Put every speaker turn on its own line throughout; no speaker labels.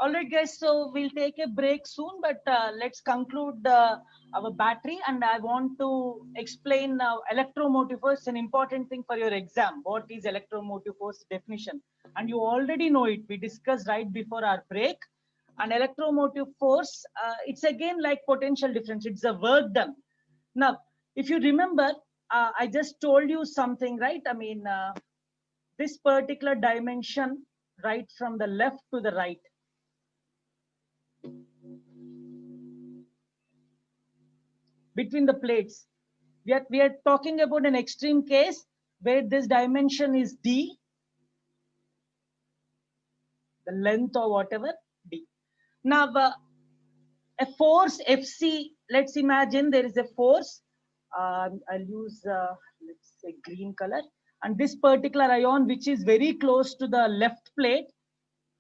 All right, guys. So we'll take a break soon, but let's conclude our battery. And I want to explain electromotive force, an important thing for your exam. What is electromotive force definition? And you already know it. We discussed right before our break. And electromotive force, it's again like potential difference. It's the work done. Now, if you remember, I just told you something, right? I mean, this particular dimension, right from the left to the right, between the plates. We are talking about an extreme case where this dimension is d, the length or whatever, d. Now, a force Fc, let's imagine there is a force. I'll use, let's say, green color. And this particular ion, which is very close to the left plate,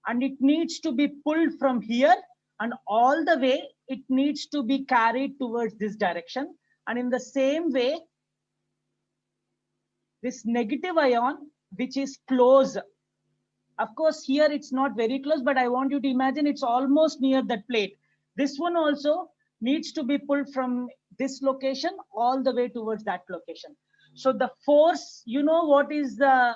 and it needs to be pulled from here, and all the way it needs to be carried towards this direction. And in the same way, this negative ion, which is close, of course here it's not very close, but I want you to imagine it's almost near that plate. This one also needs to be pulled from this location all the way towards that location. So the force, you know what is the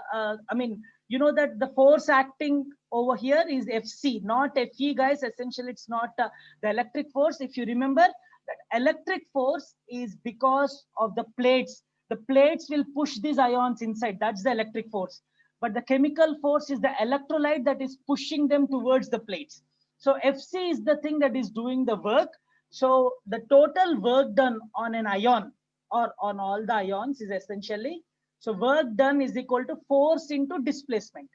you know that the force acting over here is Fc, not Fe, guys. Essentially it's not the electric force. If you remember, that electric force is because of the plates. The plates will push these ions inside. That's the electric force. But the chemical force is the electrolyte that is pushing them towards the plates. So Fc is the thing that is doing the work. So the total work done on an ion or on all the ions is essentially, so work done is equal to force into displacement,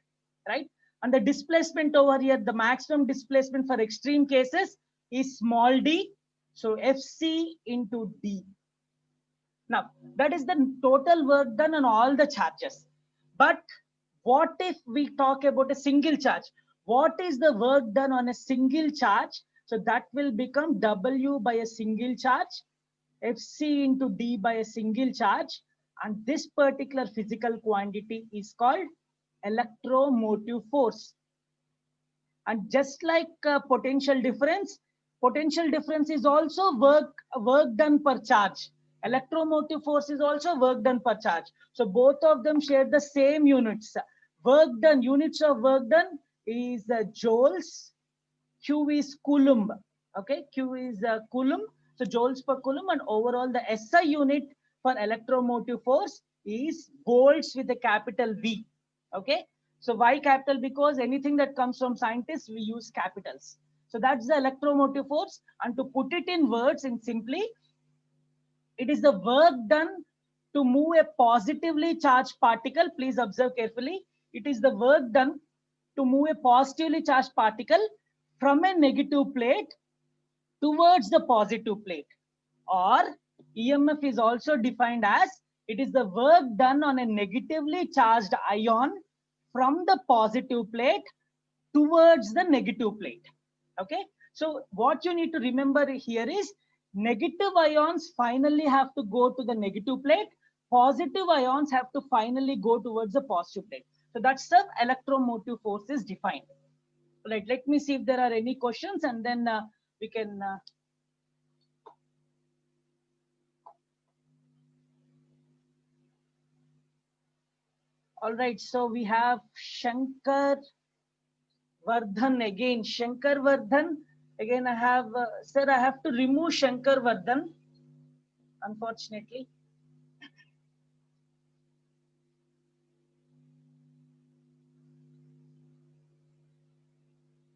right? And the displacement over here, the maximum displacement for extreme cases is small d. So Fc into d. Now, that is the total work done on all the charges. But what if we talk about a single charge? What is the work done on a single charge? So that will become W by a single charge, Fc into D by a single charge. And this particular physical quantity is called electromotive force. And just like potential difference is also work done per charge. Electromotive force is also work done per charge. So both of them share the same units. Work done, units of work done is joules. Q is coulomb. Okay, Q is coulomb. So joules per coulomb, and overall the SI unit for electromotive force is volts with a capital V. Okay, so why capital? Because anything that comes from scientists, we use capitals. So that's the electromotive force. And to put it in words, in simply, it is the work done to move a positively charged particle. Please observe carefully. It is the work done to move a positively charged particle from a negative plate towards the positive plate. Or EMF is also defined as, it is the work done on a negatively charged ion from the positive plate towards the negative plate. Okay, so what you need to remember here is, negative ions finally have to go to the negative plate, positive ions have to finally go towards the positive plate. So that's the electromotive force is defined. Right, let me see if there are any questions, and then we can all right, so we have Shankar Vardhan again. Shankar Vardhan. Again, I have, sir, I have to remove Shankar Vardhan, unfortunately.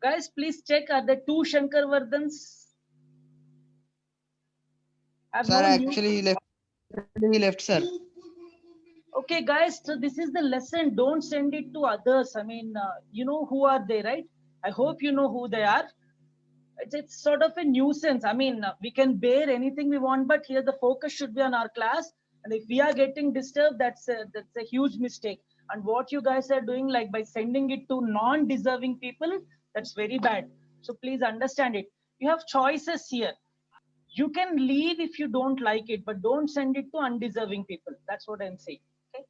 Guys, please check, are there two Shankar Vardhans? I have
Sir,
no new.
actually he left, sir.
Okay, guys, so this is the lesson. Don't send it to others. I mean, you know who are they, right? I hope you know who they are. It's sort of a nuisance. I mean, we can bear anything we want, but here the focus should be on our class. And if we are getting disturbed, that's a huge mistake. And what you guys are doing, like by sending it to non-deserving people, that's very bad. So please understand it. You have choices here. You can leave if you don't like it, but don't send it to undeserving people. That's what I'm saying. Okay.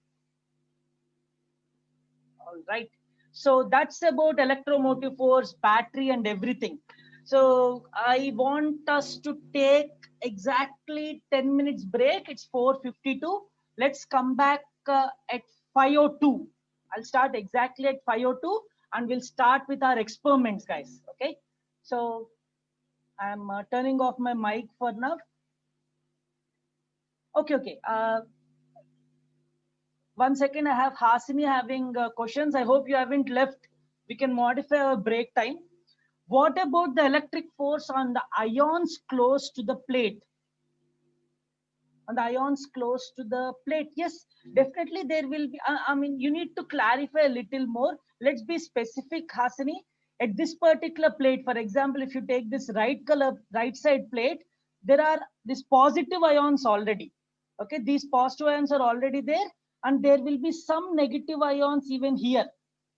All right. So that's about electromotive force, battery, and everything. So I want us to take exactly 10 minutes break. It's 4:52. Let's come back at 5:02. I'll start exactly at 5:02 and we'll start with our experiments, guys. Okay. So I'm turning off my mic for now. Okay, okay. 1 second, I have Hasini having questions. I hope you haven't left. We can modify our break time. What about the electric force on the ions close to the plate? On the ions close to the plate, yes, definitely there will be. I mean, you need to clarify a little more. Let's be specific, Hasini. At this particular plate, for example, if you take this right side plate, there are these positive ions already. Okay, these positive ions are already there, and there will be some negative ions even here.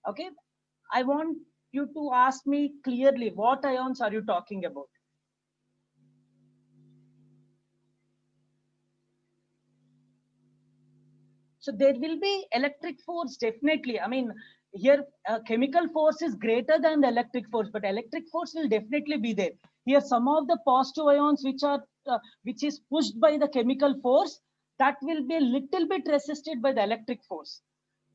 Okay, I want you to ask me clearly, what ions are you talking about? So there will be electric force, definitely. I mean, here chemical force is greater than the electric force, but electric force will definitely be there. Here, some of the positive ions which is pushed by the chemical force, that will be a little bit resisted by the electric force.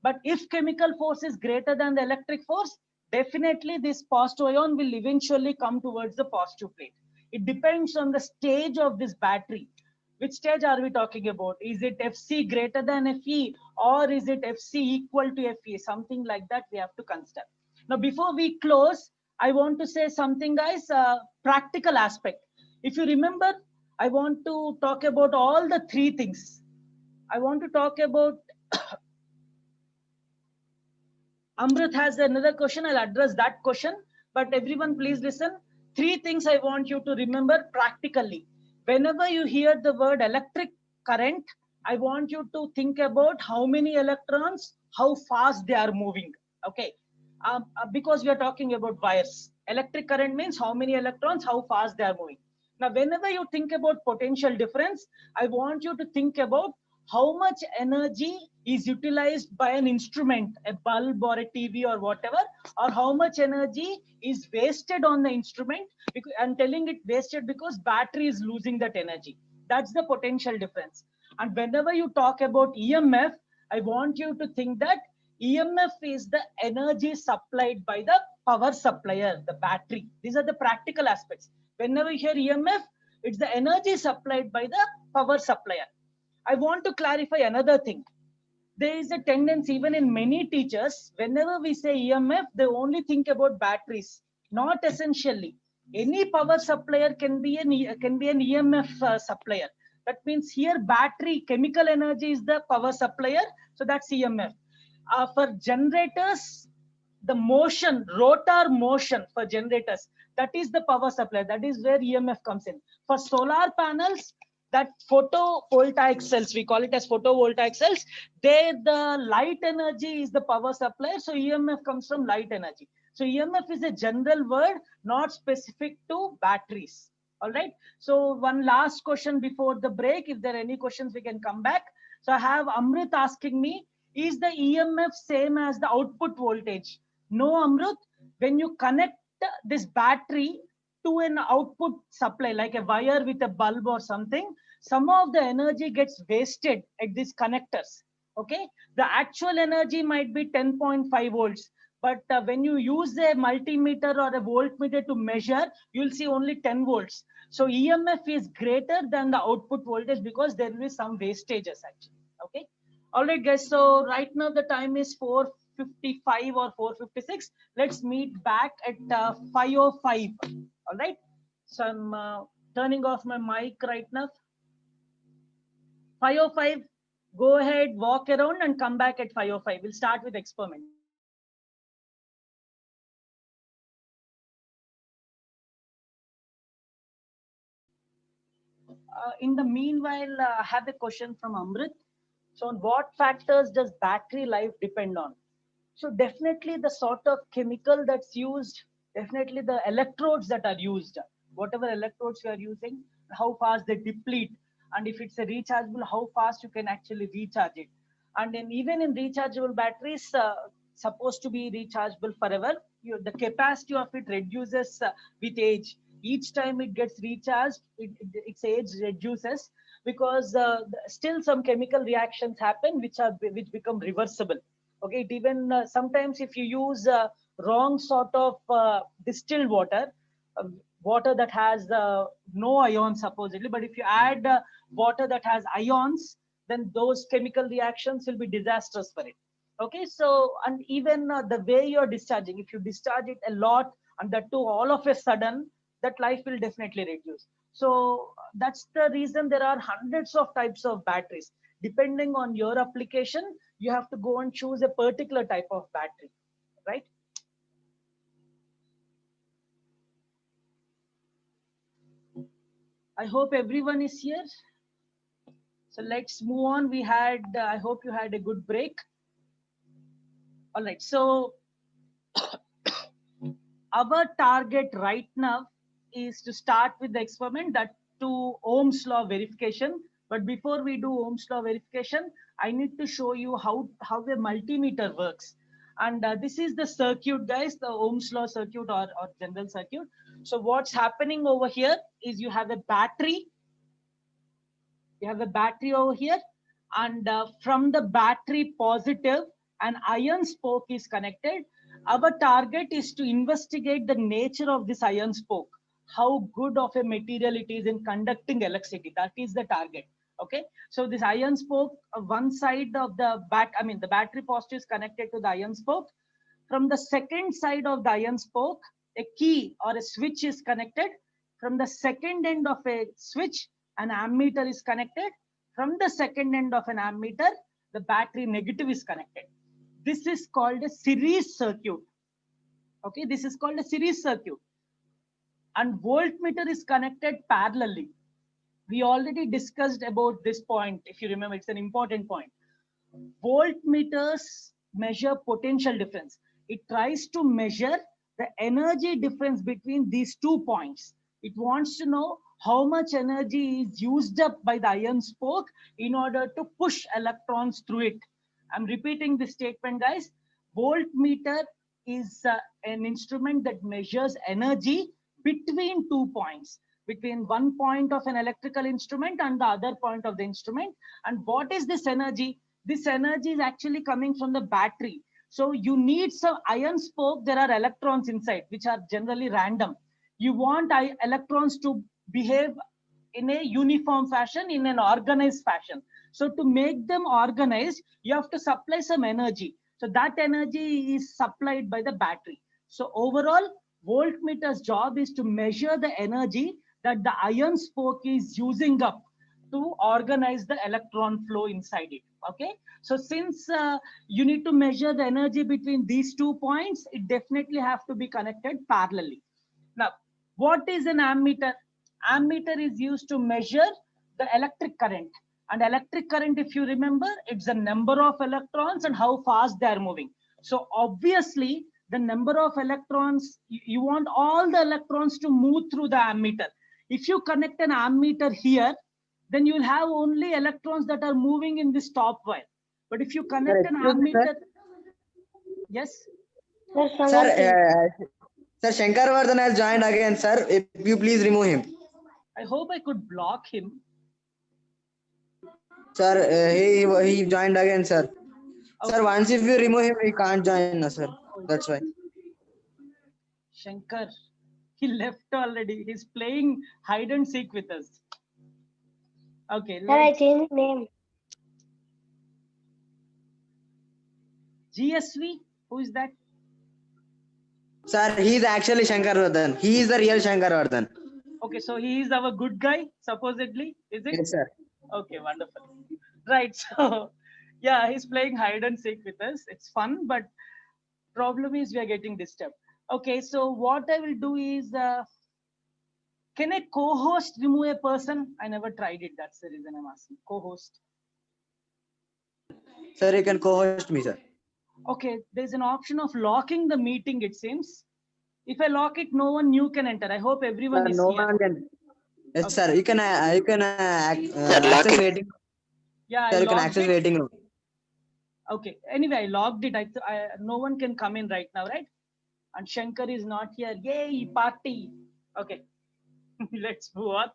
But if chemical force is greater than the electric force, definitely this positive ion will eventually come towards the positive plate. It depends on the stage of this battery. Which stage are we talking about? Is it Fc greater than Fe, or is it Fc equal to Fe? Something like that we have to consider. Now, before we close, I want to say something, guys, practical aspect. If you remember, I want to talk about all the three things. I want to talk about Amrit has another question. I'll address that question. But everyone, please listen. Three things I want you to remember practically. Whenever you hear the word electric current, I want you to think about how many electrons, how fast they are moving. Okay. Because we are talking about wires. Electric current means how many electrons, how fast they are moving. Now, whenever you think about potential difference, I want you to think about how much energy is utilized by an instrument, a bulb or a TV or whatever, or how much energy is wasted on the instrument. Because I'm telling it wasted because battery is losing that energy. That's the potential difference. And whenever you talk about EMF, I want you to think that EMF is the energy supplied by the power supplier, the battery. These are the practical aspects. Whenever you hear EMF, it's the energy supplied by the power supplier. I want to clarify another thing. There is a tendency, even in many teachers, whenever we say EMF, they only think about batteries. Not essentially. Any power supplier can be an EMF supplier. That means here battery, chemical energy is the power supplier. So that's EMF. For generators, the motion, rotor motion for generators, that is the power supply. That is where EMF comes in. For solar panels, that photovoltaic cells, we call it as photovoltaic cells, there the light energy is the power supply. So EMF comes from light energy. So EMF is a general word, not specific to batteries. All right. So one last question before the break. If there are any questions, we can come back. So I have Amrit asking me, is the EMF same as the output voltage? No, Amrit. When you connect this battery to an output supply, like a wire with a bulb or something, some of the energy gets wasted at these connectors. Okay. The actual energy might be 10.5 volts. But when you use a multimeter or a voltmeter to measure, you'll see only 10 volts. So EMF is greater than the output voltage because there will be some wastages actually. Okay. All right, guys. So right now the time is 4:55 or 4:56. Let's meet back at 5:05. All right. So I'm turning off my mic right now. 5:05. Go ahead, walk around and come back at 5:05. We'll start with experiment. In the meanwhile, I have a question from Amrit. So on what factors does battery life depend on? So definitely the sort of chemical that's used, definitely the electrodes that are used, whatever electrodes you are using, how fast they deplete, and if it's a rechargeable, how fast you can actually recharge it. And then even in rechargeable batteries, supposed to be rechargeable forever. The capacity of it reduces with age. Each time it gets recharged, its age reduces, because still some chemical reactions happen which become reversible. Okay, it even sometimes if you use wrong sort of distilled water, water that has no ions supposedly, but if you add water that has ions, then those chemical reactions will be disastrous for it. Okay, so and even the way you're discharging, if you discharge it a lot and that too all of a sudden, that life will definitely reduce. So that's the reason there are hundreds of types of batteries. Depending on your application, you have to go and choose a particular type of battery, right? I hope everyone is here. So let's move on. We had, I hope you had a good break. All right, so our target right now is to start with the experiment, that to Ohm's law verification. But before we do Ohm's law verification, I need to show you how a multimeter works. And this is the circuit, guys, the Ohm's law circuit or general circuit. So what's happening over here is you have a battery. You have a battery over here, and from the battery positive, an iron spoke is connected. Our target is to investigate the nature of this iron spoke, how good of a material it is in conducting electricity. That is the target. Okay, so this iron spoke, one side of the the battery positive is connected to the iron spoke. From the second side of the iron spoke, a key or a switch is connected. From the second end of a switch, an ammeter is connected. From the second end of an ammeter, the battery negative is connected. This is called a series circuit. Okay, this is called a series circuit. And voltmeter is connected parallelly. We already discussed about this point. If you remember, it's an important point. Voltmeters measure potential difference. It tries to measure the energy difference between these 2 points. It wants to know how much energy is used up by the iron spoke in order to push electrons through it. I'm repeating this statement, guys. Voltmeter is an instrument that measures energy between 2 points, between one point of an electrical instrument and the other point of the instrument. And what is this energy? This energy is actually coming from the battery. So you need some iron spoke. There are electrons inside, which are generally random. You want electrons to behave in a uniform fashion, in an organized fashion. So to make them organized, you have to supply some energy. So that energy is supplied by the battery. So overall, voltmeter's job is to measure the energy that the iron spoke is using up to organize the electron flow inside it. Okay, so since you need to measure the energy between these 2 points, it definitely have to be connected parallelly. Now, what is an ammeter? Ammeter is used to measure the electric current. And electric current, if you remember, it's the number of electrons and how fast they are moving. So obviously, the number of electrons, you want all the electrons to move through the ammeter. If you connect an ammeter here, then you will have only electrons that are moving in this top wire. But if you connect an ammeter, yes?
Sir, Sir Shankar Vardhan has joined again, sir. If you please remove him.
I hope I could block him.
Sir, he joined again, sir. Okay. Sir, once if you remove him, he can't join us, sir. That's why.
Shankar, he left already. He's playing hide and seek with us. Okay.
Sir, I changed name.
GSV, who is that?
Sir, he is actually Shankar Vardhan. He is the real Shankar Vardhan.
Okay, so he is our good guy, supposedly, is it?
Yes, sir.
Okay, wonderful. Right, so yeah, he's playing hide and seek with us. It's fun, but problem is we are getting disturbed. Okay, so what I will do is, can a co-host remove a person? I never tried it. That's the reason I'm asking. Co-host.
Sir, you can co-host me, sir.
Okay, there's an option of locking the meeting, it seems. If I lock it, no one new can enter. I hope everyone is
no
here.
one can. Yes, okay. Sir. You can access waiting.
Yeah,
sir, you can access waiting room.
Okay. Anyway, I logged it. No one can come in right now, right? And Shankar is not here. Yay, party. Okay. Let's move on.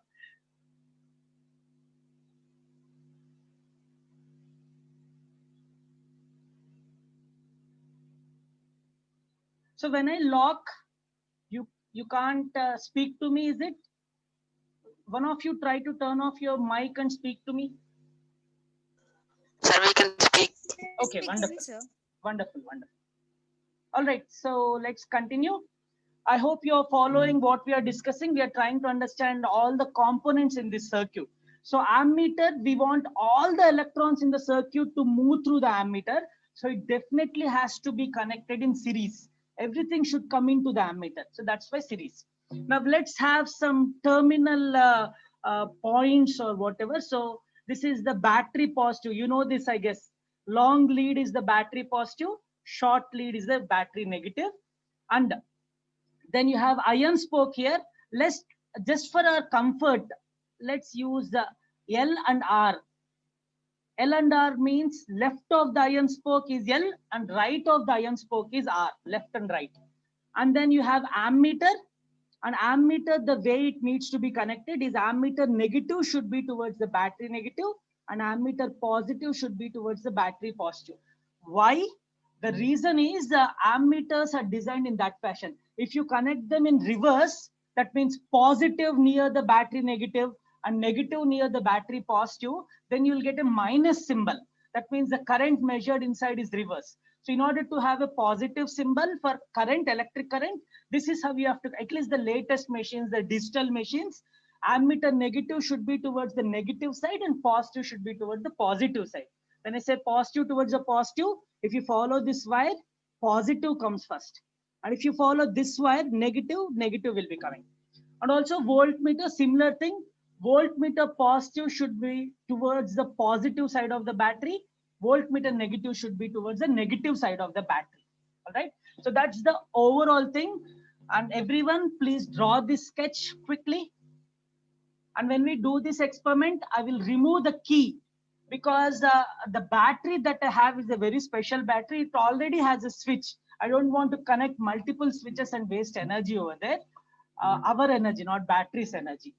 So when I lock, you can't speak to me, is it? One of you try to turn off your mic and speak to me.
Sir, we can speak.
Okay, wonderful. Wonderful, wonderful. All right, so let's continue. I hope you're following what we are discussing. We are trying to understand all the components in this circuit. So ammeter, we want all the electrons in the circuit to move through the ammeter. So it definitely has to be connected in series. Everything should come into the ammeter. So that's why series. Now let's have some terminal points or whatever. So this is the battery positive. You know this, I guess. Long lead is the battery positive. Short lead is the battery negative. And then you have iron spoke here. Let's just for our comfort, let's use the L and R. L and R means left of the iron spoke is L and right of the iron spoke is R, left and right. And then you have ammeter. And ammeter, the way it needs to be connected is ammeter negative should be towards the battery negative and ammeter positive should be towards the battery positive. Why? The reason is the ammeters are designed in that fashion. If you connect them in reverse, that means positive near the battery negative and negative near the battery positive, then you will get a minus symbol. That means the current measured inside is reverse. So in order to have a positive symbol for current, electric current, this is how you have to, at least the latest machines, the digital machines, ammeter negative should be towards the negative side and positive should be towards the positive side. When I say positive towards the positive, if you follow this wire, positive comes first. And if you follow this wire, negative, negative will be coming. And also voltmeter, similar thing. Voltmeter positive should be towards the positive side of the battery. Voltmeter negative should be towards the negative side of the battery. All right. So that's the overall thing. And everyone, please draw this sketch quickly. And when we do this experiment, I will remove the key because the battery that I have is a very special battery. It already has a switch. I don't want to connect multiple switches and waste energy over there. Our energy, not battery's energy.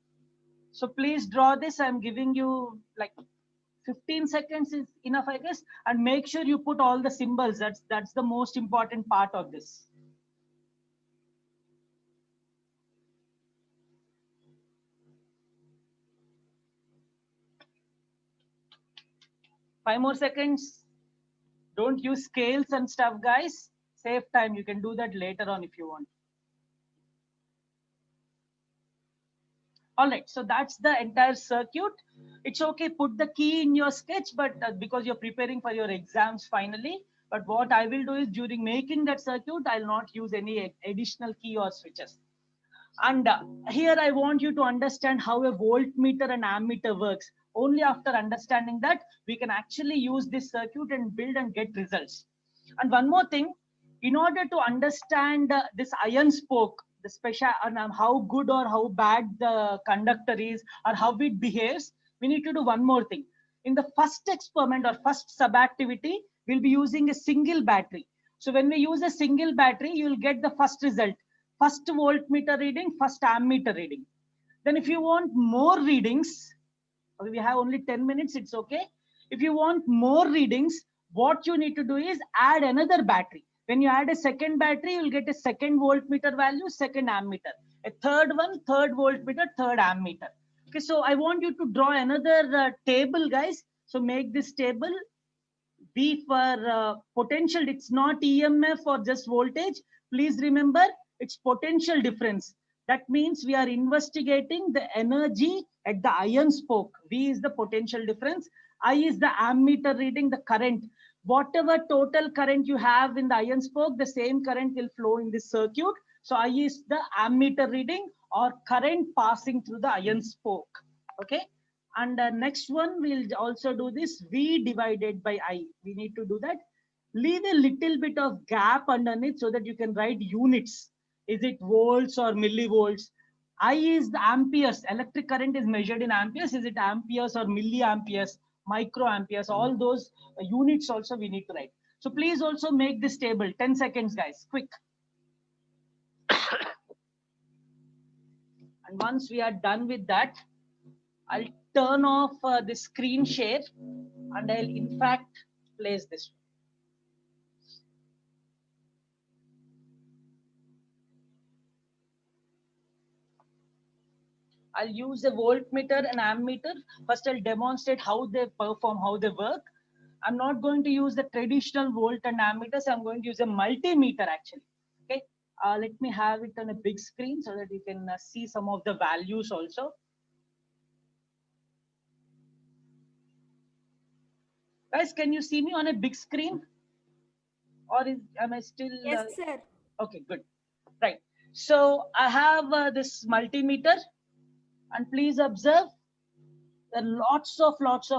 So please draw this. I'm giving you like 15 seconds is enough, I guess. And make sure you put all the symbols. That's the most important part of this. 5 more seconds. Don't use scales and stuff, guys. Save time. You can do that later on if you want. All right, so that's the entire circuit. It's okay, put the key in your sketch, but because you're preparing for your exams finally. But what I will do is during making that circuit, I'll not use any additional key or switches. And here I want you to understand how a voltmeter and ammeter works. Only after understanding that, we can actually use this circuit and build and get results. And one more thing, in order to understand this iron spoke, the special and how good or how bad the conductor is or how it behaves, we need to do one more thing. In the first experiment or first subactivity, we'll be using a single battery. So when we use a single battery, you'll get the first result. First voltmeter reading, first ammeter reading. Then if you want more readings, we have only 10 minutes, it's okay. If you want more readings, what you need to do is add another battery. When you add a second battery, you'll get a second voltmeter value, second ammeter. A third one, third voltmeter, third ammeter. Okay, so I want you to draw another table, guys. So make this table. B for potential, it's not EMF or just voltage. Please remember, it's potential difference. That means we are investigating the energy at the iron spoke. V is the potential difference. I is the ammeter reading the current. Whatever total current you have in the iron spoke, the same current will flow in this circuit. So I is the ammeter reading or current passing through the iron spoke. Okay. And next one, we'll also do this V divided by I. We need to do that. Leave a little bit of gap underneath so that you can write units. Is it volts or millivolts? I is the amperes. Electric current is measured in amperes. Is it amperes or milliamperes? microamperes, all those units also we need to write. So please also make this table. 10 seconds, guys, quick. And once we are done with that, I'll turn off the screen share and I'll in fact place this. I'll use a voltmeter and ammeter. First, I'll demonstrate how they perform, how they work. I'm not going to use the traditional volt and ammeters. I'm going to use a multimeter actually. Okay. Let me have it on a big screen so that you can see some of the values also. Guys, can you see me on a big screen? Or am I still?
Yes, sir.
Okay, good. Right. So I have this multimeter. And please observe, there are lots of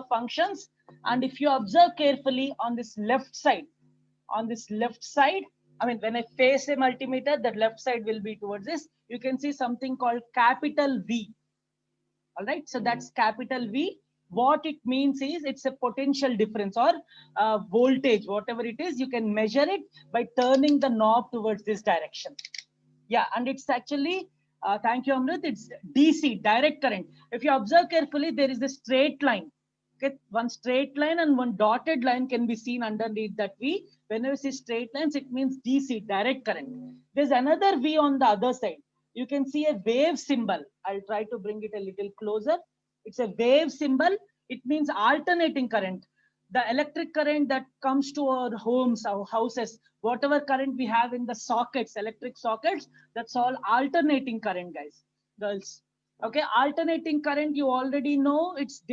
functions. And if you observe carefully on this left side, I mean, when I face a multimeter, that left side will be towards this. You can see something called capital V. All right, so that's capital V. What it means is it's a potential difference or voltage, whatever it is, you can measure it by turning the knob towards this direction. Yeah, and it's actually, thank you, Amrit, it's DC, direct current. If you observe carefully, there is a straight line. Okay, one straight line and one dotted line can be seen underneath that V. Whenever you see straight lines, it means DC, direct current. There's another V on the other side. You can see a wave symbol. I'll try to bring it a little closer. It's a wave symbol. It means alternating current. The electric current that comes to our homes, our houses, whatever current we have in the sockets, electric sockets, that's all alternating current, guys, girls. Okay, alternating current, you already know. It's,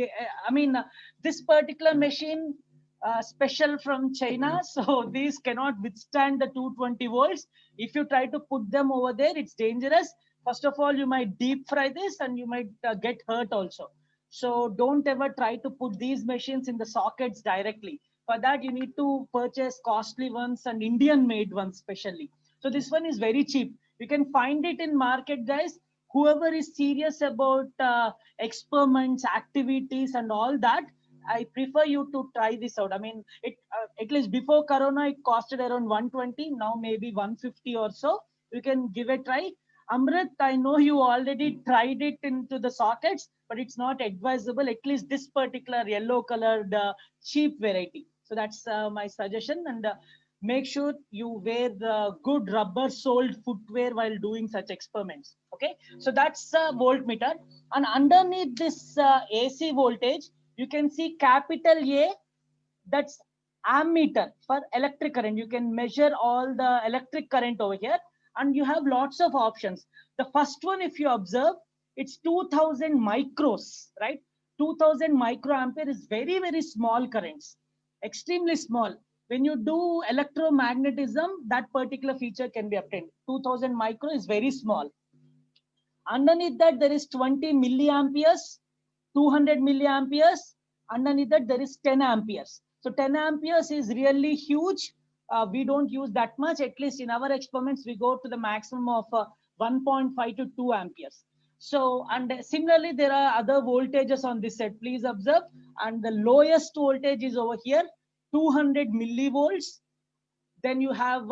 I mean, this particular machine, special from China, so these cannot withstand the 220 volts. If you try to put them over there, it's dangerous. First of all, you might deep fry this and you might get hurt also. So don't ever try to put these machines in the sockets directly. For that, you need to purchase costly ones and Indian made ones specially. So this one is very cheap. You can find it in market, guys. Whoever is serious about experiments, activities and all that, I prefer you to try this out. I mean, it at least before Corona, it costed around 120. Now maybe 150 or so. You can give a try. Amrit, I know you already tried it into the sockets, but it's not advisable, at least this particular yellow colored cheap variety. So that's my suggestion. And make sure you wear the good rubber soled footwear while doing such experiments. Okay, so that's a voltmeter. And underneath this AC voltage, you can see capital A, that's ammeter for electric current. You can measure all the electric current over here. And you have lots of options. The first one, if you observe, it's 2000 micros, right? 2000 microampere is very, very small currents, extremely small. When you do electromagnetism, that particular feature can be obtained. 2000 micro is very small. Underneath that, there is 20 milliamperes, 200 milliamperes. Underneath that, there is 10 amperes. So 10 amperes is really huge. We don't use that much. At least in our experiments, we go to the maximum of 1.5 to 2 amperes. So, and similarly, there are other voltages on this set. Please observe. And the lowest voltage is over here, 200 millivolts. Then you have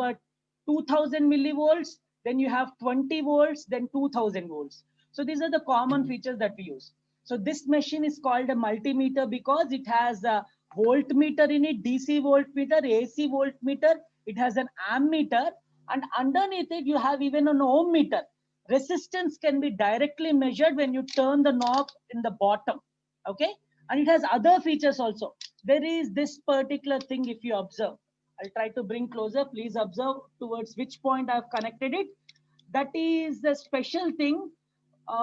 2000 millivolts. Then you have 20 volts, then 2000 volts. So these are the common features that we use. So this machine is called a multimeter because it has a voltmeter in it, DC voltmeter, AC voltmeter. It has an ammeter, and underneath it you have even an ohm meter. Resistance can be directly measured when you turn the knob in the bottom. Okay, and it has other features also. There is this particular thing, if you observe, I'll try to bring closer. Please observe towards which point I've connected it. That is a special thing.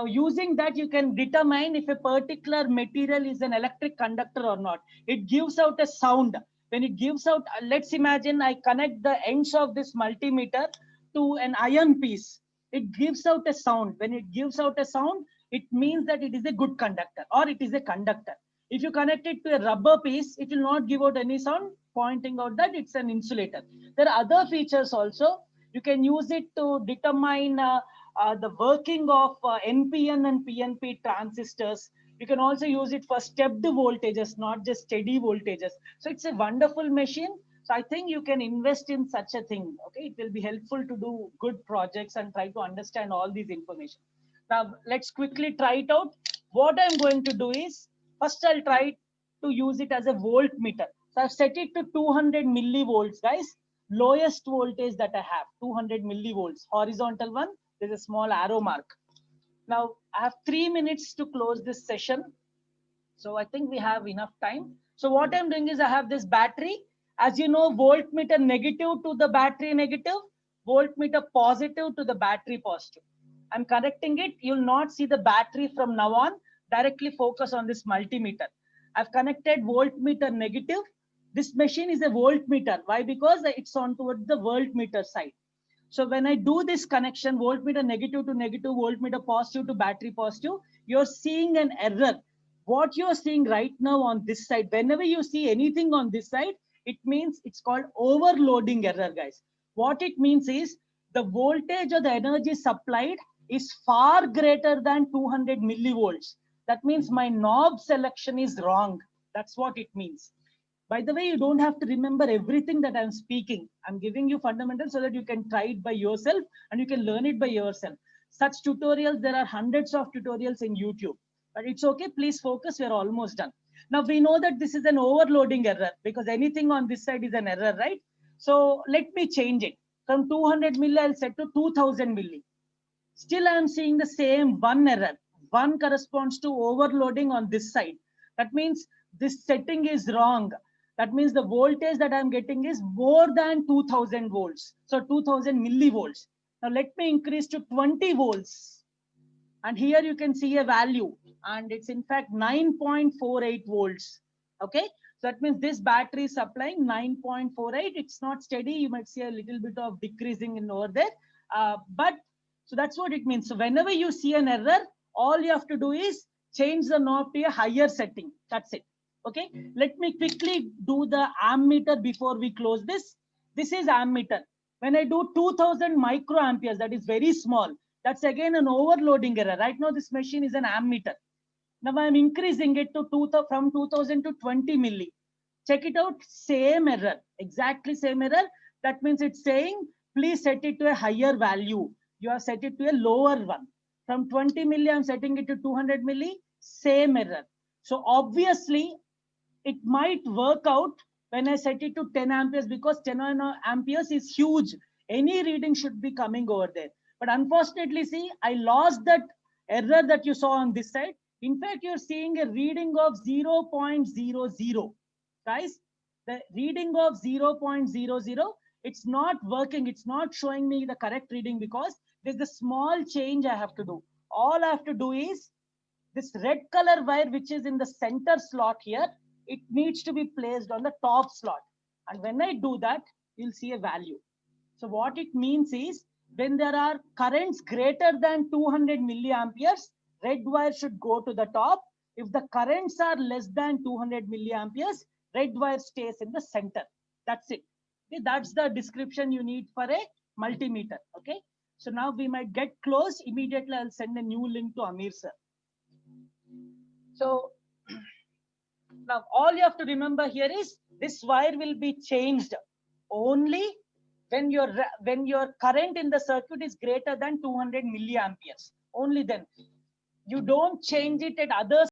Using that, you can determine if a particular material is an electric conductor or not. It gives out a sound. When it gives out, let's imagine I connect the ends of this multimeter to an iron piece. It gives out a sound. When it gives out a sound, it means that it is a good conductor or it is a conductor. If you connect it to a rubber piece, it will not give out any sound, pointing out that it's an insulator. There are other features also. You can use it to determine the working of NPN and PNP transistors. You can also use it for stepped voltages, not just steady voltages. So it's a wonderful machine. So I think you can invest in such a thing. Okay, it will be helpful to do good projects and try to understand all these information. Now let's quickly try it out. What I'm going to do is, first I'll try to use it as a voltmeter. So I've set it to 200 millivolts, guys. Lowest voltage that I have, 200 millivolts. Horizontal one, there's a small arrow mark. Now I have 3 minutes to close this session. So I think we have enough time. So what I'm doing is I have this battery. As you know, voltmeter negative to the battery negative, voltmeter positive to the battery positive. I'm connecting it. You'll not see the battery from now on. Directly focus on this multimeter. I've connected voltmeter negative. This machine is a voltmeter. Why? Because it's on towards the voltmeter side. So when I do this connection, voltmeter negative to negative, voltmeter positive to battery positive, you're seeing an error. What you're seeing right now on this side, whenever you see anything on this side, it means it's called overloading error, guys. What it means is the voltage or the energy supplied is far greater than 200 millivolts. That means my knob selection is wrong. That's what it means. By the way, you don't have to remember everything that I'm speaking. I'm giving you fundamentals so that you can try it by yourself and you can learn it by yourself. Such tutorials, there are hundreds of tutorials in YouTube. But it's okay, please focus, we're almost done. Now we know that this is an overloading error because anything on this side is an error, right? So let me change it. From 200 milli, I'll set to 2000 milli. Still, I'm seeing the same one error. One corresponds to overloading on this side. That means this setting is wrong. That means the voltage that I'm getting is more than 2000 volts. So 2000 millivolts. Now let me increase to 20 volts. And here you can see a value. And it's in fact 9.48 volts. Okay. So that means this battery is supplying 9.48. It's not steady. You might see a little bit of decreasing in over there. But so that's what it means. So whenever you see an error, all you have to do is change the knob to a higher setting. That's it. Okay, let me quickly do the ammeter before we close this. This is ammeter. When I do 2000 microamperes, that is very small. That's again an overloading error. Right now, this machine is an ammeter. Now I'm increasing it to from 2000 to 20 milli. Check it out, same error, exactly same error. That means it's saying, please set it to a higher value. You have set it to a lower one. From 20 milli, I'm setting it to 200 milli, same error. So obviously, it might work out when I set it to 10 amperes because 10 amperes is huge. Any reading should be coming over there. But unfortunately, see, I lost that error that you saw on this side. In fact, you're seeing a reading of 0.00. Guys, the reading of 0.00, it's not working. It's not showing me the correct reading because there's a small change I have to do. All I have to do is this red color wire, which is in the center slot here, it needs to be placed on the top slot. And when I do that, you'll see a value. So what it means is when there are currents greater than 200 milliamperes, red wire should go to the top. If the currents are less than 200 milliamperes, red wire stays in the center. That's it. Okay, that's the description you need for a multimeter. Okay. So now we might get close. Immediately, I'll send a new link to Amir sir. So now all you have to remember here is this wire will be changed only when your current in the circuit is greater than 200 milliamperes. Only then. You don't change it at other